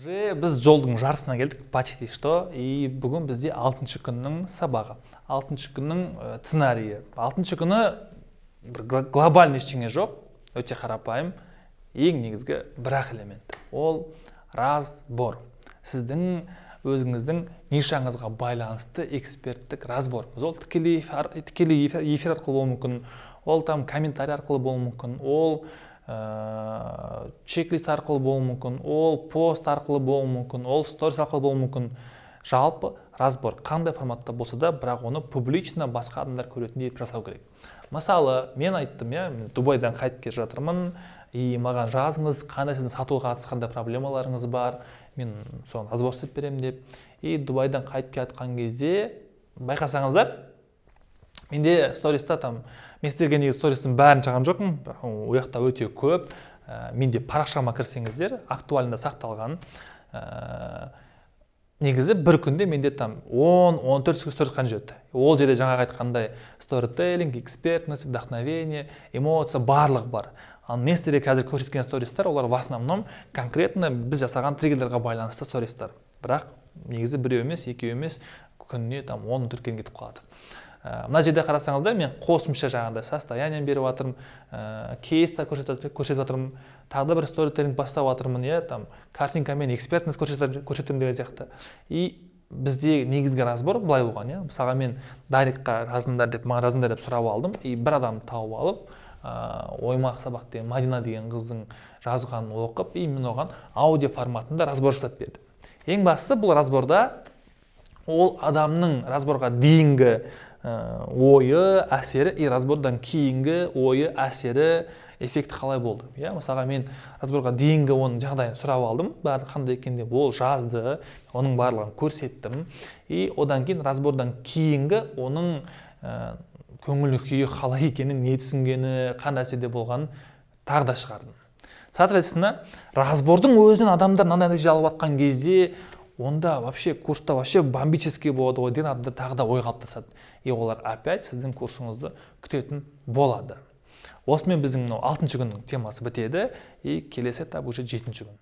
Уже біз жолдың жарысына келдік, почти что. И бүгін бізде 6-шы күннің сабағы. 6-шы күннің сценарийі. 6-шы күні глобальный ештеңе жоқ, өте қарапайым. Ең негізгі бір-ақ элемент. Ол разбор. Сіздің өзіңіздің нишаңызға байланысты эксперттік разбор. Ол тікелей эфир арқылы болуы мүмкін, ол там комментарий арқылы болуы мүмкін, ол чек-лист арқылы болуы мүмкін, ол пост арқылы болуы мүмкін, ол сторис арқылы болуы мүмкін. Жалпы разбор қандай форматта болса да, бірақ оны публично басқа адамдар көретіндей етіп жасау керек. Мысалы, мен айттым, Дубайдан қайтып келе жатырмын, и маған жазыңыз, қандай сіздің сатуға қатысты қандай проблемаларыңыз бар, мен соны разбор істеп беремін деп. И Дубайдан қайтып келе жатқан кезде байқасаңыздар, менде сториста там мен сіздерге неге стористің бәрін жағам жоқпын, ол жақта өте көп. Менде парақшама кірсеңіздер, актуалында сақталған. Негізі бір күнде менде там 10-14 сторис қан жетті. Ол жерде жаңағы айтқандай сторителлинг, экспертность, вдохновение, эмоция барлық бар. Ал мен сіздерге қазір көрсеткен стористер, олар в основном конкретно біз жасаған триггерлерге байланысты стористер. Бірақ негізі біреу емес, екеу емес, күніне там 10-14 кетіп қалады. Мына жерде қарасаңыздар, мен қосымша жағында состоянием беріп жатырмын, кейстер көрсетіп жатырмын, тағы бір сторителлинг бастап жатырмын, там картинкамен экспертность көрсетемін деген сияқты. И бізде негізгі разбор былай болған, мысалға мен дайректқа жазыңдар деп сұрап алдым, и бір адам тауып алып, оймақ сабақ деген Мадина деген қыздың жазғанын оқып, и мен оған аудио форматында разбор жасап берді. Ең бастысы бұл разборда ол адамның разборға дейінгі ойы, әсері, и разбордан кейінгі ойы, әсері, эффекті қалай болды. Мысалға мен разборға дейінгі оның жағдайын сұрап алдым, бәрі қандай екен деп, ол жазды, оның барлығын көрсеттім. И одан кейін разбордан кейінгі оның көңіл күйі қалай екенін, не түсінгені, қандай әсерде болғанын тағы да шығардым. Соответственно, разбордың өзінен адамдар мынандай нәтиже алып жатқан кезде, онда вообще курста вообще бомбический болады ғой деген адамдар тағы да ой қалыптасады. И олар опять сіздің курсыңызды күтетін болады. Осымен біздің 6-шы күннің темасы бітеді, и келесі этап уже 7-ші күн.